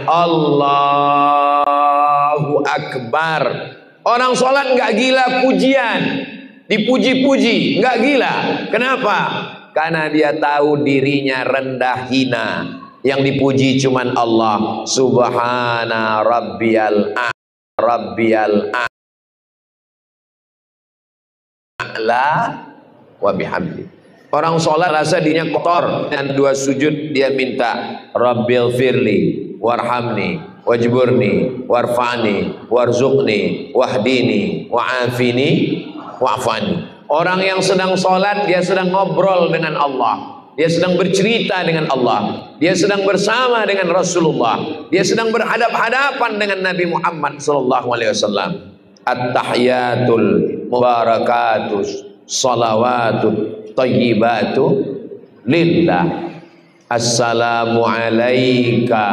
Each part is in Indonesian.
Allahu Akbar. Orang sholat nggak gila pujian, dipuji-puji, nggak gila. Kenapa? Karena dia tahu dirinya rendah hina. Yang dipuji cuman Allah. Subhana rabbiyal a'la wa bihamdi. Orang sholat rasa dirinya kotor, dan dua sujud dia minta Rabbil firli warhamni wajburni warfani warzuqni wahdini wa'afini wa'fani. Orang yang sedang sholat dia sedang ngobrol dengan Allah, dia sedang bercerita dengan Allah, dia sedang bersama dengan Rasulullah, dia sedang berhadap-hadapan dengan Nabi Muhammad SAW. At-tahiyatul mubarakatus salawatut tayyibatu lillah. Assalamu alaika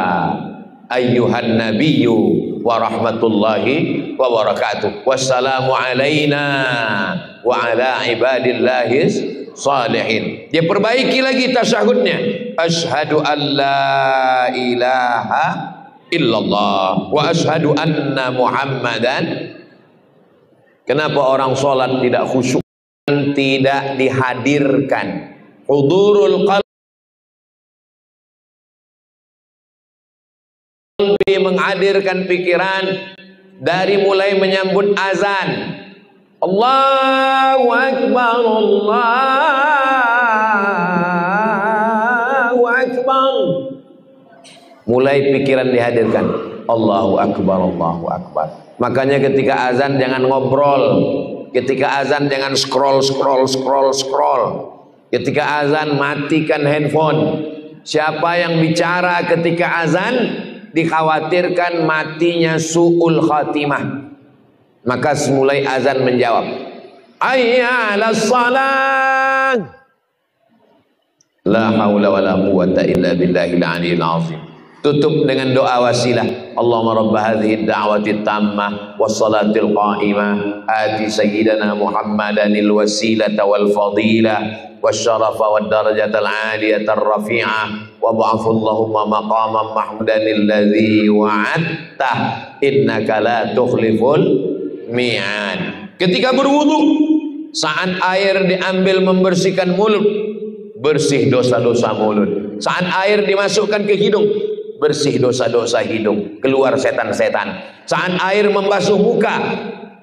ayyuhan nabiyyu wa rahmatullahi wa barakatuh. Wassalamu alaina wa ala ibadillahis salihin. Dia perbaiki lagi tasyahudnya. Asyhadu an la ilaha illallah wa asyhadu anna Muhammadan. Kenapa orang sholat tidak khusyuk? Tidak dihadirkan hudurul qalbi, menghadirkan pikiran dari mulai menyambut azan. Allahu Akbar, Allahu Akbar. Mulai pikiran dihadirkan. Allahu Akbar, Allahu Akbar. Makanya ketika azan jangan ngobrol. Ketika azan jangan scroll. Ketika azan matikan handphone. Siapa yang bicara ketika azan dikhawatirkan matinya su'ul khatimah. Maka mulai azan menjawab, hayya 'alas shalah. La haula wala quwwata illa billahil 'aliyyil 'azim. Tutup dengan doa wasilah. Allahumma rabb hadhihi ad-da'wati tammah was-salatil qa'imah ati sayyidana Muhammadanil wasilata wal fadilah wasyarafa wad darajatal 'aliyatar rafi'ah wa ba'athu Allahumma maqaman mahmudanil ladzi wa'adta innaka la tukhliful mi'ad. Ketika berwudu, saat air diambil membersihkan mulut, bersih dosa-dosa mulut. Saat air dimasukkan ke hidung, bersih dosa-dosa hidung, keluar setan-setan. Saat air membasuh muka,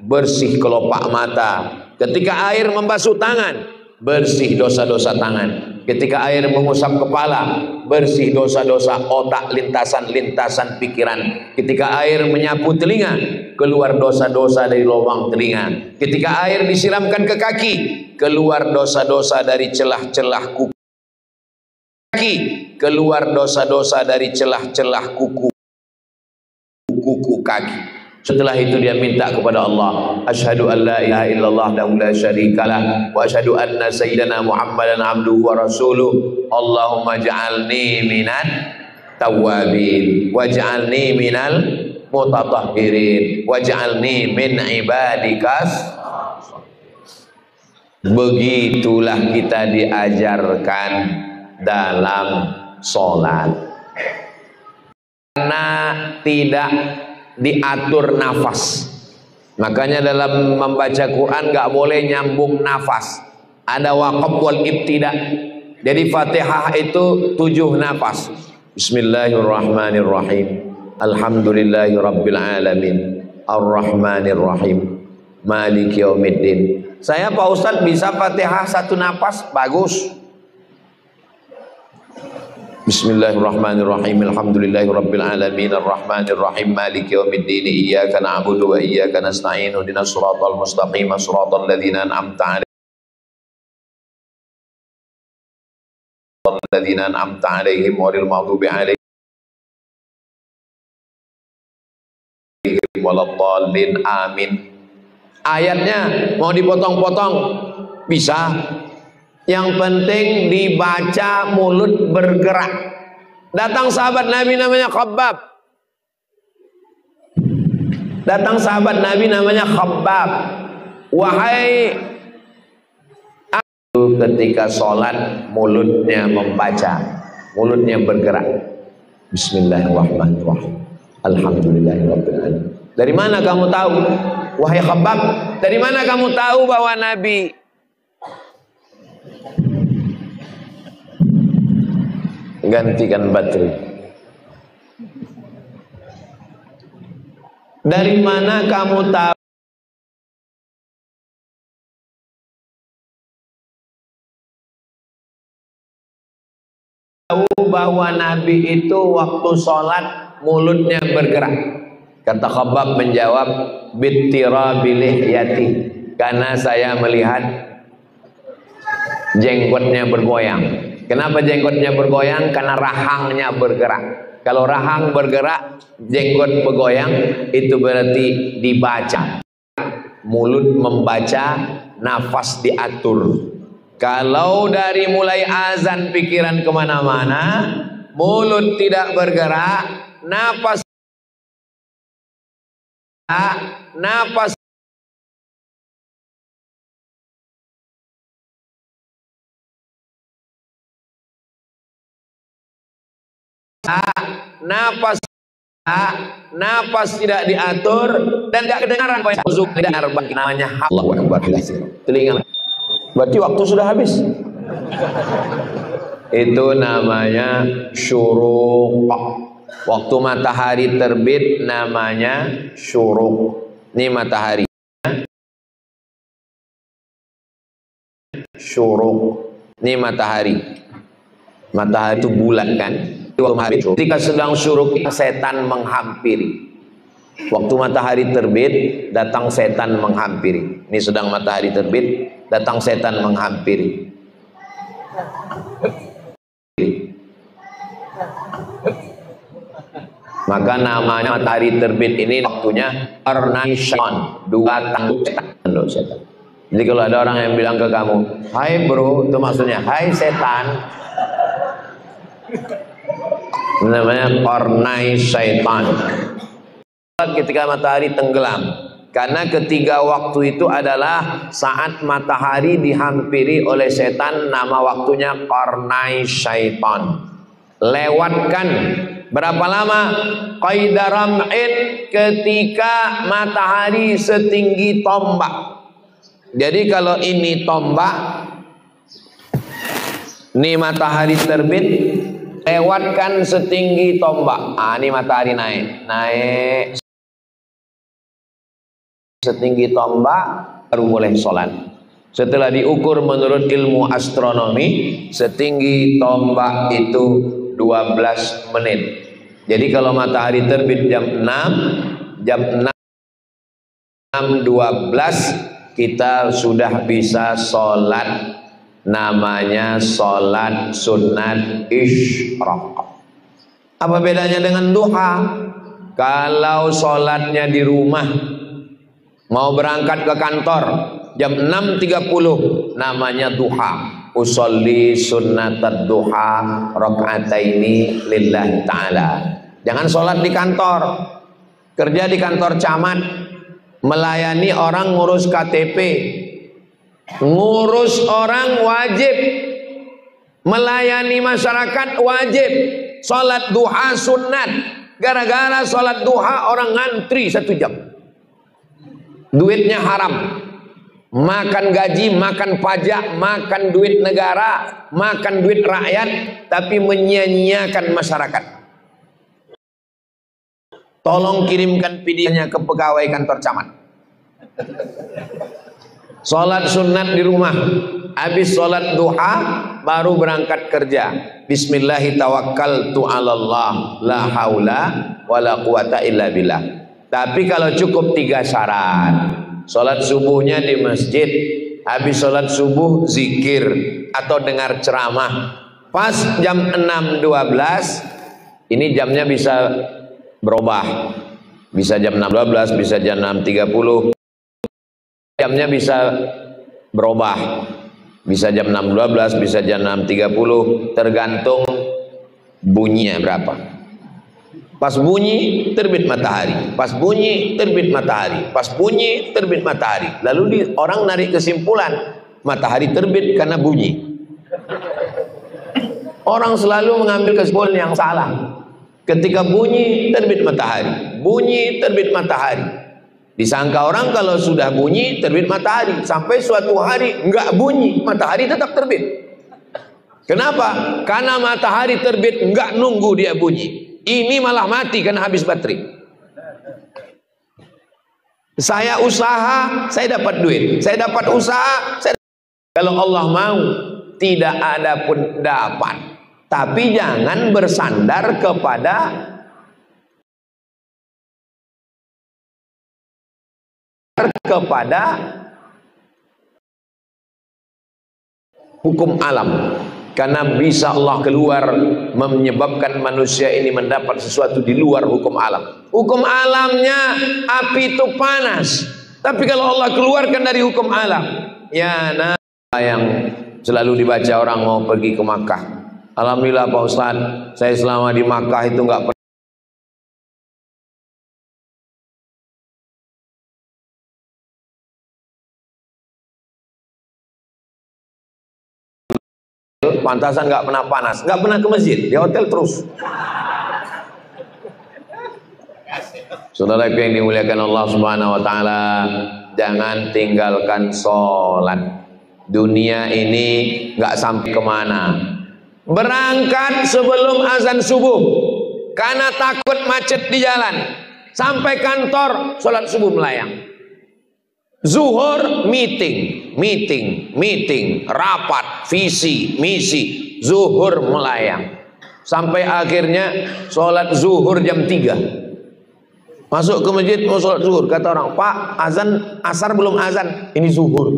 bersih kelopak mata. Ketika air membasuh tangan, bersih dosa-dosa tangan. Ketika air mengusap kepala, bersih dosa-dosa otak, lintasan-lintasan pikiran. Ketika air menyapu telinga, keluar dosa-dosa dari lubang telinga. Ketika air disiramkan ke kaki, keluar dosa-dosa dari celah-celah kuku kaki, keluar dosa-dosa dari celah-celah kuku kaki. Setelah itu dia minta kepada Allah, asyhadu an la ilaha illallah la syarikalah wa asyhadu anna sayyidana Muhammadan abduhu wa rasuluh. Allahumma ja'alni minan tawwabin waj'alni minal mutatahhirin waj'alni min ibadikas. Begitulah kita diajarkan dalam sholat, karena tidak diatur nafas. Makanya dalam membaca Quran nggak boleh nyambung nafas. Ada waqaf wal ibtida. Jadi Fatihah itu 7 nafas. Bismillahirrahmanirrahim. Alhamdulillahirabbil alamin. Arrahmanirrahim. Maliki yaumiddin. Saya Pak Ustadz bisa Fatihah 1 nafas, bagus. Bismillahirrahmanirrahim. Alhamdulillahirabbil alamin arrahmanirrahim maliki yaumiddin iyyaka na'budu wa iyyaka nasta'in ihdinas siratal mustaqim siratal ladzina an'amta 'alaihim ghairil maghdubi 'alaihim waladdallin. Amin. Ayatnya mau dipotong-potong bisa. Yang penting dibaca mulut bergerak. Datang sahabat Nabi namanya Khabbab. Datang sahabat Nabi namanya Khabbab. Wahai aku, ketika sholat mulutnya membaca, mulutnya bergerak. Bismillahirrahmanirrahim. Alhamdulillahirabbil alamin. Dari mana kamu tahu? Wahai Khabbab, dari mana kamu tahu bahwa Nabi gantikan baterai? Dari mana kamu tahu bahwa Nabi itu waktu sholat mulutnya bergerak? Kata Khabbab menjawab, bittirabil yati, karena saya melihat jenggotnya bergoyang. Kenapa jenggotnya bergoyang? Karena rahangnya bergerak. Kalau rahang bergerak, jenggot bergoyang, itu berarti dibaca. Mulut membaca, nafas diatur. Kalau dari mulai azan pikiran kemana-mana, mulut tidak bergerak, nafas napas tidak diatur dan tidak kedengaran, namanya Allahu Akbar. Telinga. Berarti waktu sudah habis. Itu namanya syuruq. Waktu matahari terbit namanya syuruq. Ini matahari. Syuruq. Ini matahari. Matahari itu bulat kan? Ketika sedang syuruq, setan menghampiri. Waktu matahari terbit, datang setan menghampiri. Ini sedang matahari terbit, datang setan menghampiri. Maka namanya matahari terbit ini waktunya qarnai syaitan, dua tanduk setan. Jadi kalau ada orang yang bilang ke kamu, hai bro, itu maksudnya hai setan. Namanya qarnai syaitan. Ketika matahari tenggelam, karena ketiga waktu itu adalah saat matahari dihampiri oleh setan, nama waktunya qarnai syaitan. Lewatkan berapa lama? Qaidaram'in, ketika matahari setinggi tombak. Jadi kalau ini tombak, ini matahari terbit, lewatkan setinggi tombak. Ini matahari naik setinggi tombak, baru boleh sholat. Setelah diukur menurut ilmu astronomi, setinggi tombak itu 12 menit. Jadi kalau matahari terbit jam 6:12 kita sudah bisa sholat. Namanya sholat sunat isyraq. Apa bedanya dengan duha? Kalau sholatnya di rumah, mau berangkat ke kantor jam 6.30, namanya duha. Usolli sunnatad duha rakaataini lillahi ta'ala. Jangan sholat di kantor. Kerja di kantor camat, melayani orang ngurus KTP, ngurus orang wajib, melayani masyarakat wajib. Sholat duha sunat. Gara-gara sholat duha orang ngantri 1 jam. Duitnya haram. Makan gaji, makan pajak, makan duit negara, makan duit rakyat, tapi menyia-nyiakan masyarakat. Tolong kirimkan videonya ke pegawai kantor camat. Sholat sunat di rumah, habis sholat duha baru berangkat kerja. Bismillahi tawakkaltu 'alallah, la haula wala quwata illa billah. Tapi kalau cukup 3 syarat. Sholat subuhnya di masjid, habis sholat subuh zikir atau dengar ceramah. Pas jam 6.12, ini jamnya bisa berubah. Bisa jam 6.12, bisa jam 6.30. Jamnya bisa berubah, bisa jam 6.12, bisa jam 6.30, tergantung bunyinya berapa. Pas bunyi terbit matahari, pas bunyi terbit matahari, pas bunyi terbit matahari. Lalu orang narik kesimpulan matahari terbit karena bunyi. Orang selalu mengambil kesimpulan yang salah. Ketika bunyi terbit matahari, bunyi terbit matahari. Disangka orang kalau sudah bunyi terbit matahari, sampai suatu hari enggak bunyi, matahari tetap terbit. Kenapa? Karena matahari terbit enggak nunggu dia bunyi. Ini malah mati karena habis baterai. Saya usaha, saya dapat duit. Saya dapat usaha, kalau Allah mau, tidak ada pun dapat. Tapi jangan bersandar kepada hukum alam. Karena bisa Allah keluar menyebabkan manusia ini mendapat sesuatu di luar hukum alam. Hukum alamnya api itu panas. Tapi kalau Allah keluarkan dari hukum alam, ya nah yang selalu dibaca orang mau pergi ke Makkah. Alhamdulillah Pak Ustadz, saya selama di Makkah itu enggak pernah. Pantasan nggak pernah panas, nggak pernah ke masjid, di hotel terus. Saudara yang dimuliakan Allah Subhanahu Wa Taala, jangan tinggalkan sholat. Dunia ini nggak sampai kemana. Berangkat sebelum azan subuh, karena takut macet di jalan. Sampai kantor, sholat subuh melayang. Zuhur meeting, rapat, visi, misi, zuhur melayang. Sampai akhirnya sholat zuhur jam 3. Masuk ke masjid mau sholat zuhur, kata orang, Pak, azan asar belum azan, ini zuhur.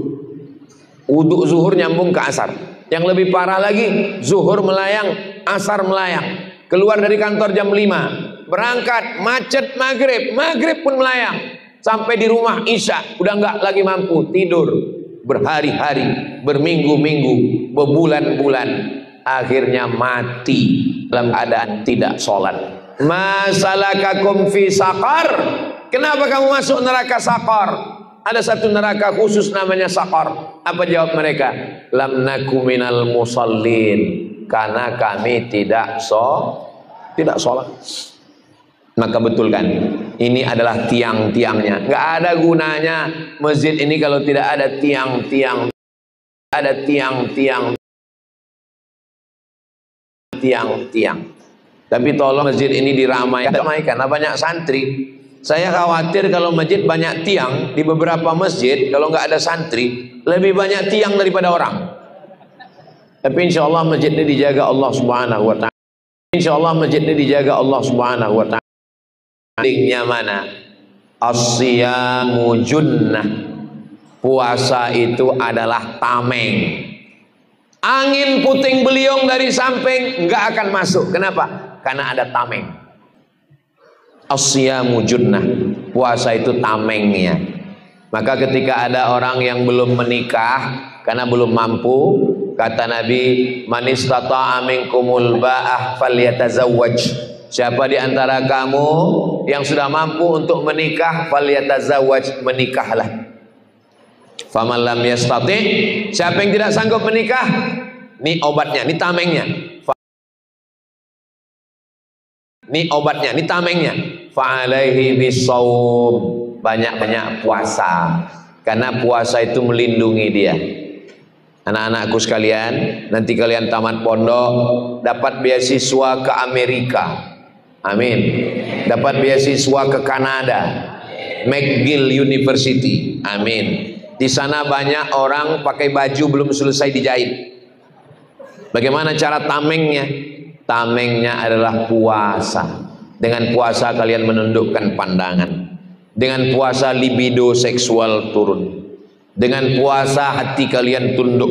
Wudhu zuhur nyambung ke asar. Yang lebih parah lagi, zuhur melayang, asar melayang. Keluar dari kantor jam 5, berangkat macet maghrib, maghrib pun melayang. Sampai di rumah isya udah nggak lagi mampu tidur, berhari-hari, berminggu-minggu, berbulan-bulan, akhirnya mati dalam keadaan tidak sholat. Masalakakum fi saqar, kenapa kamu masuk neraka saqar? Ada satu neraka khusus namanya saqar. Apa jawab mereka? Lam naku minal musallin, karena kami tidak sholat. Maka betulkan, ini adalah tiang-tiangnya. Nggak ada gunanya masjid ini kalau tidak ada tiang-tiang. Ada tiang-tiang. Tapi tolong masjid ini diramaikan karena banyak santri. Saya khawatir kalau masjid banyak tiang, di beberapa masjid kalau nggak ada santri, lebih banyak tiang daripada orang. Tapi insya Allah masjid ini dijaga Allah Subhanahu Wa Taala. Insya Allah masjid ini dijaga Allah Subhanahu Wa Taala. Linknya mana? As-siyamu junnah. Puasa itu adalah tameng. Angin puting beliung dari samping nggak akan masuk. Kenapa? Karena ada tameng. As-siyamu junnah. Puasa itu tamengnya. Maka ketika ada orang yang belum menikah karena belum mampu, kata Nabi, man istata'a minkumul ba'ah falyatazawwaj. Siapa di antara kamu yang sudah mampu untuk menikah, falyatazawwaj, menikahlah. Faman lam yastati, siapa yang tidak sanggup menikah, ini obatnya, ini tamengnya. Ini obatnya, ini tamengnya. Fa'alaihi bisawm, banyak-banyak puasa. Karena puasa itu melindungi dia. Anak-anakku sekalian, nanti kalian tamat pondok, dapat beasiswa ke Amerika. Amin. Dapat beasiswa ke Kanada, McGill University. Amin. Di sana banyak orang pakai baju belum selesai dijahit. Bagaimana cara tamengnya? Tamengnya adalah puasa. Dengan puasa kalian menundukkan pandangan. Dengan puasa libido seksual turun. Dengan puasa hati kalian tunduk.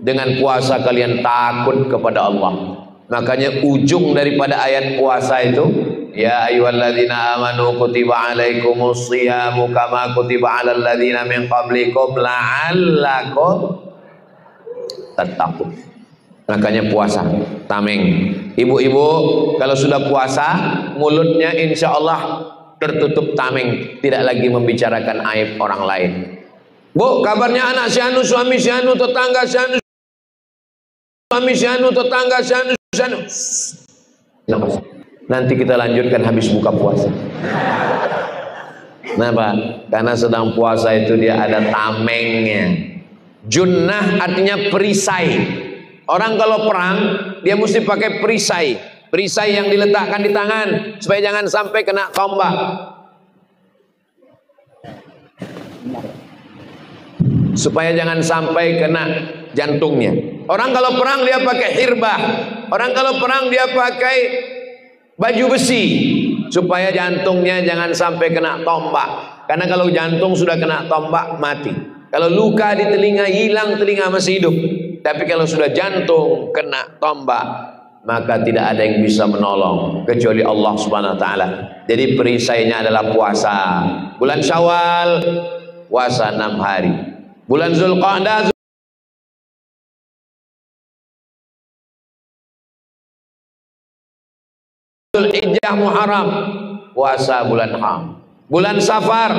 Dengan puasa kalian takut kepada Allah. Makanya ujung daripada ayat puasa itu, ya ayyuhalladzina amanu kutiba alaikumus shiyamu kama kutiba alal ladzina min qablikum la'allakum tattaqun. Makanya puasa, tameng. Ibu-ibu kalau sudah puasa, mulutnya insya Allah tertutup tameng, tidak lagi membicarakan aib orang lain. Bu, kabarnya anak si anu, suami si anu, tetangga si anu, suami si anu, tetangga si anu. Nanti kita lanjutkan habis buka puasa. Kenapa? Karena sedang puasa itu dia ada tamengnya. Junnah artinya perisai. Orang kalau perang dia mesti pakai perisai. Perisai yang diletakkan di tangan supaya jangan sampai kena tombak. Supaya jangan sampai kena jantungnya. Orang kalau perang dia pakai hirbah. Orang kalau perang dia pakai baju besi supaya jantungnya jangan sampai kena tombak. Karena kalau jantung sudah kena tombak mati. Kalau luka di telinga hilang, telinga masih hidup. Tapi kalau sudah jantung kena tombak, maka tidak ada yang bisa menolong kecuali Allah Subhanahu wa taala. Jadi perisainya adalah puasa. Bulan Syawal puasa 6 hari. Bulan Zulqa'dah, Zulhijjah, Muharram puasa bulan Ham. Bulan Safar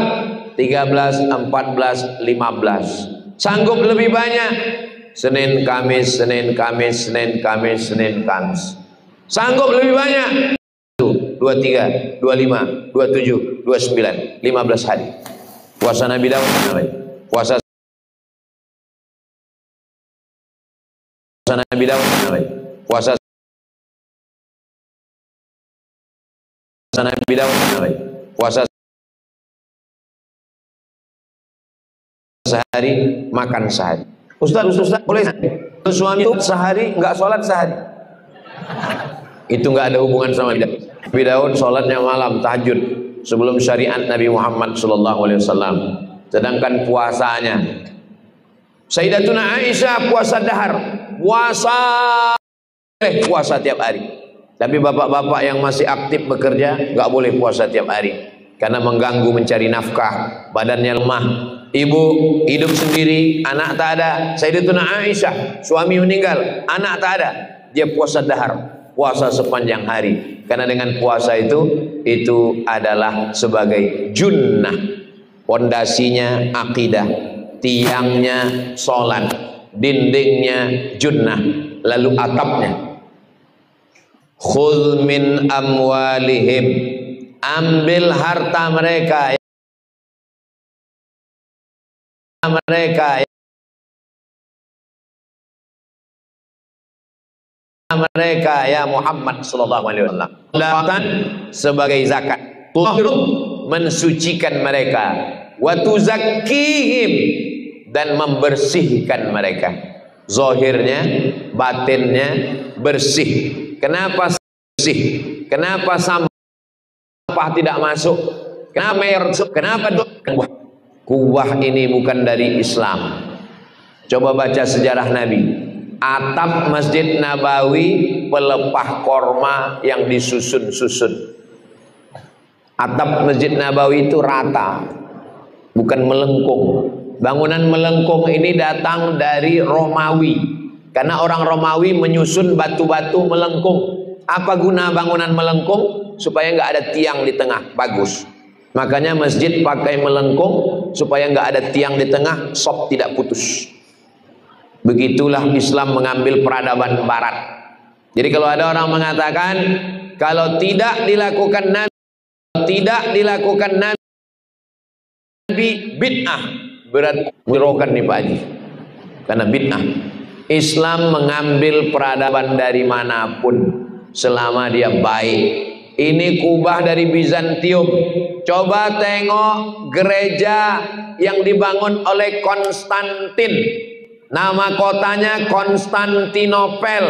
13, 14, 15. Sanggup lebih banyak Senin, Kamis, Senin, Kamis, Senin, Kamis, Senin, Kamis. Sanggup lebih banyak 23, 25, 27, 29, 15 hari. Puasa Nabi Daud namanya. Puasa Nabi Daud namanya. Puasa Nabi Daud namanya. Puasa sehari, makan sehari. Ustaz, boleh suami sehari nggak sholat sehari? Itu nggak ada hubungan sama dia. Nabi Daud sholatnya malam tahajud sebelum syariat Nabi Muhammad SAW. Sedangkan puasanya Sayyidatuna Aisyah puasa dahar, puasa tiap hari. Tapi bapak-bapak yang masih aktif bekerja nggak boleh puasa tiap hari karena mengganggu mencari nafkah, badannya lemah. Ibu hidup sendiri, anak tak ada. Sayyidatuna Aisyah, suami meninggal, anak tak ada. Dia puasa dahar, puasa sepanjang hari. Karena dengan puasa itu adalah sebagai junnah. Pondasinya akidah, tiangnya sholat, dindingnya junnah, lalu atapnya. Khudh min amwalihim, ambil harta mereka ya Muhammad sallallahu alaihi wasallam sebagai zakat, mensucikan mereka, wa tuzakkihim, dan membersihkan mereka, zahirnya batinnya bersih. Kenapa bersih? Kenapa sampah tidak masuk? Kenapa air? Kenapa kuah ini bukan dari Islam. Coba baca sejarah Nabi. Atap Masjid Nabawi pelepah korma yang disusun-susun. Atap Masjid Nabawi itu rata, bukan melengkung. Bangunan melengkung ini datang dari Romawi, karena orang Romawi menyusun batu-batu melengkung. Apa guna bangunan melengkung? Supaya nggak ada tiang di tengah, bagus. Makanya masjid pakai melengkung supaya nggak ada tiang di tengah, sop tidak putus. Begitulah Islam mengambil peradaban Barat. Jadi kalau ada orang mengatakan kalau tidak dilakukan Nabi bid'ah, berarti merokan nih Pak Haji. Karena bid'ah. Islam mengambil peradaban dari manapun selama dia baik. Ini kubah dari Bizantium. Coba tengok gereja yang dibangun oleh Konstantin. Nama kotanya Konstantinopel.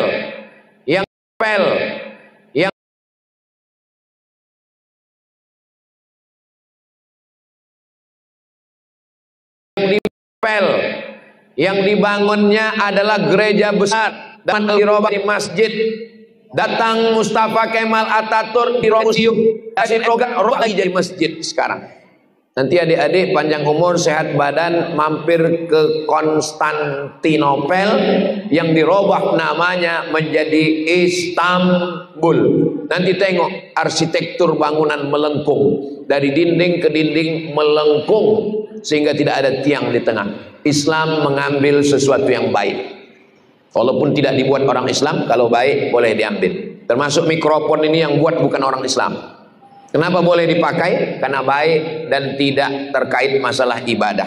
Yang dibangunnya adalah gereja besar dan dirubah di masjid. Datang Mustafa Kemal Atatürk di museum, kasih program lagi jadi masjid sekarang. Nanti adik-adik panjang umur sehat badan mampir ke Konstantinopel yang dirubah namanya menjadi Istanbul. Nanti tengok arsitektur bangunan melengkung, dari dinding ke dinding melengkung sehingga tidak ada tiang di tengah. Islam mengambil sesuatu yang baik. Walaupun tidak dibuat orang Islam, kalau baik boleh diambil. Termasuk mikrofon ini yang buat bukan orang Islam. Kenapa boleh dipakai? Karena baik dan tidak terkait masalah ibadah.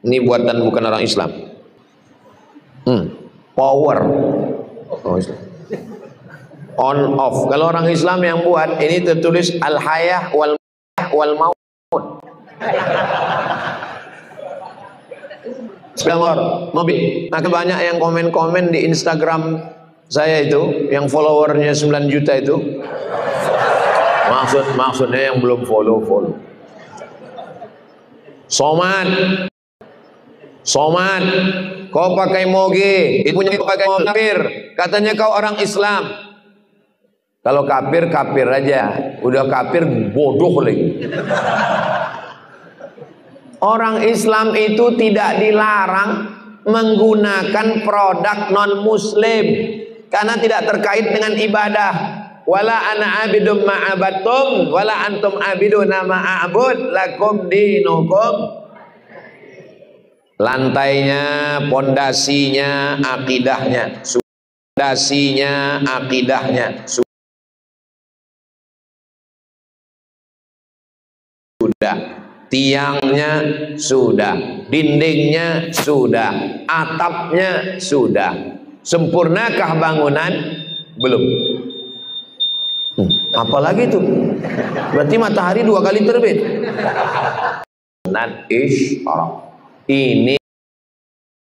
Ini buatan bukan orang Islam. Power. Oh, Islam. On off. Kalau orang Islam yang buat ini tertulis al hayah wal maut. Mobil. Maka banyak yang komen-komen di Instagram saya itu, yang followernya 9 juta itu. Maksudnya yang belum follow. Somad, kau pakai moge, ibunya pakai kafir. Katanya kau orang Islam. Kalau kafir aja, udah kafir bodoh lagi. Orang Islam itu tidak dilarang menggunakan produk non muslim karena tidak terkait dengan ibadah. Wala ana abidum ma'abatum wala antum abiduna ma'abud lakum dinukum. Lantainya, pondasinya, akidahnya. Pondasinya, akidahnya. Sudah. Tiangnya sudah, dindingnya sudah, atapnya sudah. Sempurnakah bangunan? Belum. Apalagi itu? Berarti matahari 2 kali terbit. Ini